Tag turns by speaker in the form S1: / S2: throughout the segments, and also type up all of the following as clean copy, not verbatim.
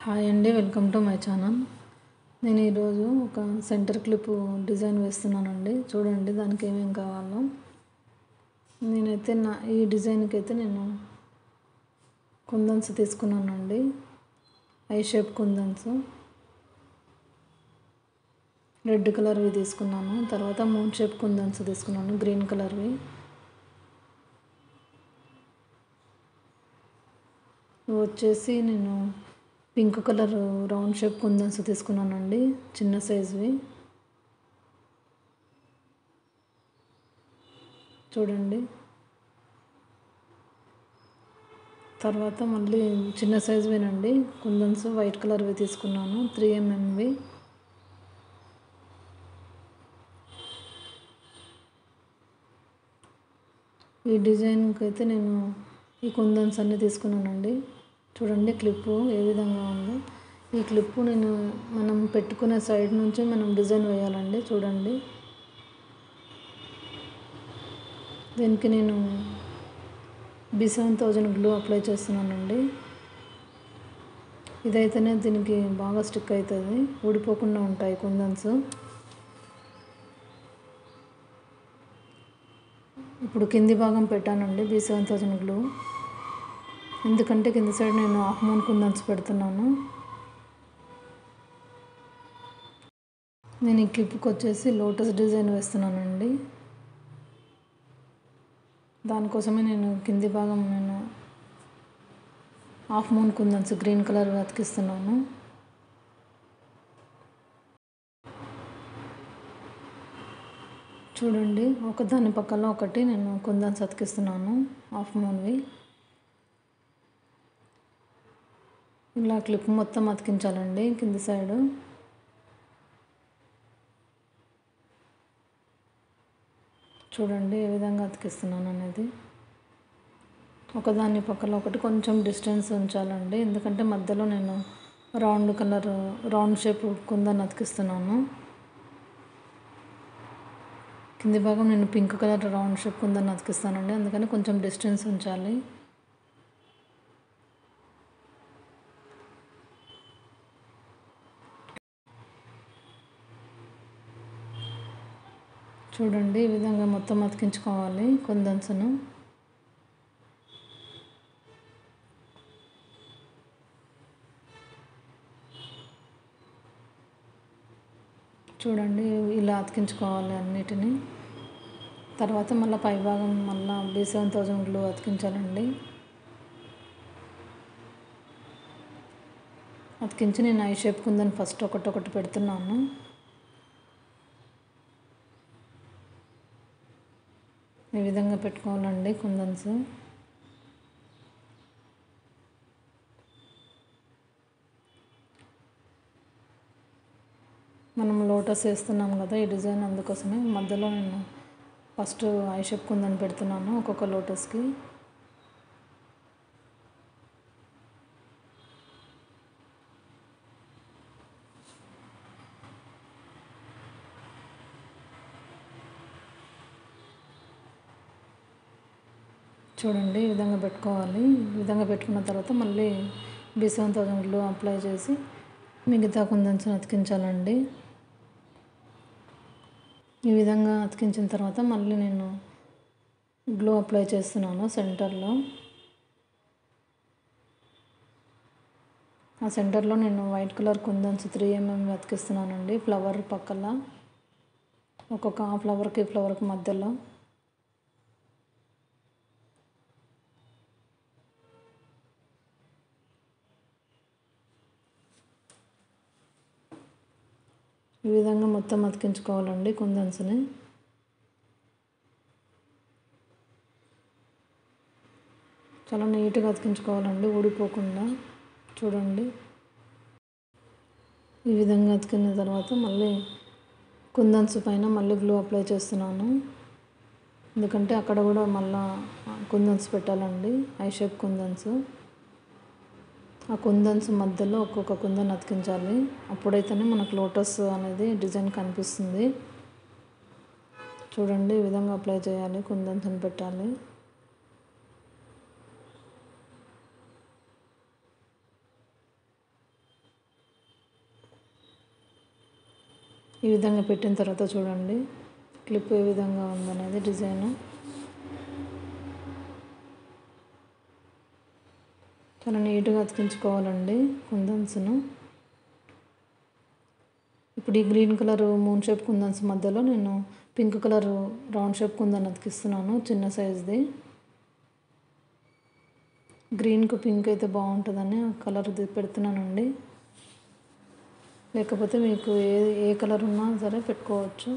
S1: Hi అండి, welcome to my channel. నేను ఈరోజు ఒక సెంటర్ క్లిప్ డిజైన్ వేస్తున్నానండి. చూడండి దానికి ఏమేమి కావాలో. నేనైతే ఈ డిజైన్కి అయితే నేను కుందన్స్ తీసుకున్నానండి. ఐ షేప్ కుందన్స్ రెడ్ కలర్వి తీసుకున్నాను. తర్వాత మూన్ షేప్ కుందన్స్ తీసుకున్నాను, గ్రీన్ కలర్వి. వచ్చేసి నేను పింక్ కలర్ రౌండ్ షేప్ కుందన్స్ తీసుకున్నానండి, చిన్న సైజువి. చూడండి. తర్వాత మళ్ళీ చిన్న సైజువేనండి కుందన్స్, వైట్ కలర్వి తీసుకున్నాను, 3mm. ఈ డిజైన్కి అయితే నేను ఈ కుందన్స్ అన్నీ తీసుకున్నానండి. చూడండి క్లిప్పు ఏ విధంగా ఉందో. ఈ క్లిప్పు మనం పెట్టుకునే సైడ్ నుంచి మనం డిజైన్ వేయాలండి. చూడండి, దీనికి నేను B7000 గ్లూ అప్లై చేస్తున్నానండి. ఇదైతేనే దీనికి బాగా స్టిక్ అవుతుంది, ఊడిపోకుండా ఉంటాయి కుందన్స్. ఇప్పుడు కింది భాగం పెట్టానండి B7000 గ్లూ, ఎందుకంటే కింది సైడ్ నేను హాఫ్ మూన్ కుందన్స్ పెడుతున్నాను. నేను ఈ క్లిప్కి వచ్చేసి లోటస్ డిజైన్ వేస్తున్నానండి. దానికోసమే నేను కింది భాగం హాఫ్ మూన్ కుందన్స్ గ్రీన్ కలర్ అతికిస్తున్నాను. చూడండి, ఒకదాని పక్కన ఒకటి నేను కుందన్స్ అతికిస్తున్నాను, హాఫ్ మూన్వి. ఇలా క్లిప్ మొత్తం అతికించాలండి కింది సైడు. చూడండి ఏ విధంగా అతికిస్తున్నాను అనేది. ఒకదాని పక్కన ఒకటి కొంచెం డిస్టెన్స్ ఉంచాలండి, ఎందుకంటే మధ్యలో నేను రౌండ్ షేప్ కుందన్ అతికిస్తున్నాను. కింది భాగం నేను pink colour round shape kundan అతికిస్తానండి, అందుకని కొంచెం డిస్టెన్స్ ఉంచాలి. చూడండి ఈ విధంగా మొత్తం అతికించుకోవాలి కుందన్స్ను. చూడండి ఇలా అతికించుకోవాలి అన్నిటినీ. తర్వాత మళ్ళీ పై భాగం మళ్ళీ B7000 గ్లూ అతికించాలండి. అతికించి నేను ఐ షేప్ కుందని ఫస్ట్ ఒకటి పెడుతున్నాను. ఈ విధంగా పెట్టుకోవాలండి కుందన్స్. మనం లోటస్ వేస్తున్నాం కదా ఈ డిజైన్, అందుకోసమే మధ్యలో నేను ఫస్ట్ ఐ షేప్ కుందని పెడుతున్నాను ఒక్కొక్క లోటస్కి. చూడండి ఈ విధంగా పెట్టుకోవాలి. ఈ విధంగా పెట్టుకున్న తర్వాత మళ్ళీ B7000 గ్లూ అప్లై చేసి మిగతా కుందన్స్ అతికించాలండి. ఈ విధంగా అతికించిన తర్వాత మళ్ళీ నేను గ్లూ అప్లై చేస్తున్నాను సెంటర్లో. ఆ సెంటర్లో నేను వైట్ కలర్ కుందన్స్ 3mm అతికిస్తున్నానండి, ఫ్లవర్ పక్కల ఒక్కొక్క ఫ్లవర్కి మధ్యలో. ఈ విధంగా మొత్తం అతికించుకోవాలండి కుందన్స్ని. చాలా నీట్గా అతికించుకోవాలండి, ఊడిపోకుండా. చూడండి ఈ విధంగా అతికిన తర్వాత మళ్ళీ కుందన్స్ పైన మళ్ళీ గ్లూ అప్లై చేస్తున్నాను, ఎందుకంటే అక్కడ కూడా మళ్ళీ కుందన్స్ పెట్టాలండి, ఐ షేప్ కుందన్స్. ఆ కుందన్స్ మధ్యలో ఒక్కొక్క కుందన్ అతికించాలి, అప్పుడైతేనే మనకు లోటస్ అనేది డిజైన్ కనిపిస్తుంది. చూడండి ఈ విధంగా అప్లై చేయాలి, కుందన్స్ని పెట్టాలి. ఈ విధంగా పెట్టిన తర్వాత చూడండి క్లిప్ ఏ విధంగా ఉందనేది డిజైన్ చాలా నీట్గా అతికించుకోవాలండి కుందన్స్ను. ఇప్పుడు ఈ green colour moon shape kundans మధ్యలో నేను pink colour round shape kundan అతికిస్తున్నాను, చిన్న సైజ్ది. గ్రీన్కు పింక్ అయితే బాగుంటుందని ఆ కలర్ పెడుతున్నానండి. లేకపోతే మీకు ఏ కలర్ ఉన్నా సరే పెట్టుకోవచ్చు.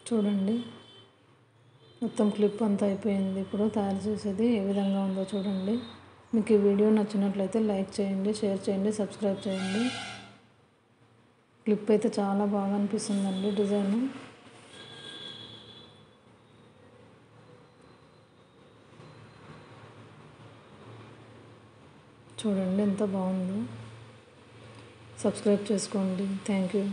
S1: చూడండి మొత్తం క్లిప్ అంతా అయిపోయింది. ఇప్పుడు తయారు చేసేది ఏ విధంగా ఉందో చూడండి. మీకు ఈ వీడియో నచ్చినట్లయితే లైక్ చేయండి, షేర్ చేయండి, సబ్స్క్రైబ్ చేయండి. క్లిప్ అయితే చాలా బాగా అనిపిస్తుందండి డిజైన్. చూడండి ఎంత బాగుందో. సబ్స్క్రైబ్ చేసుకోండి. Thank you.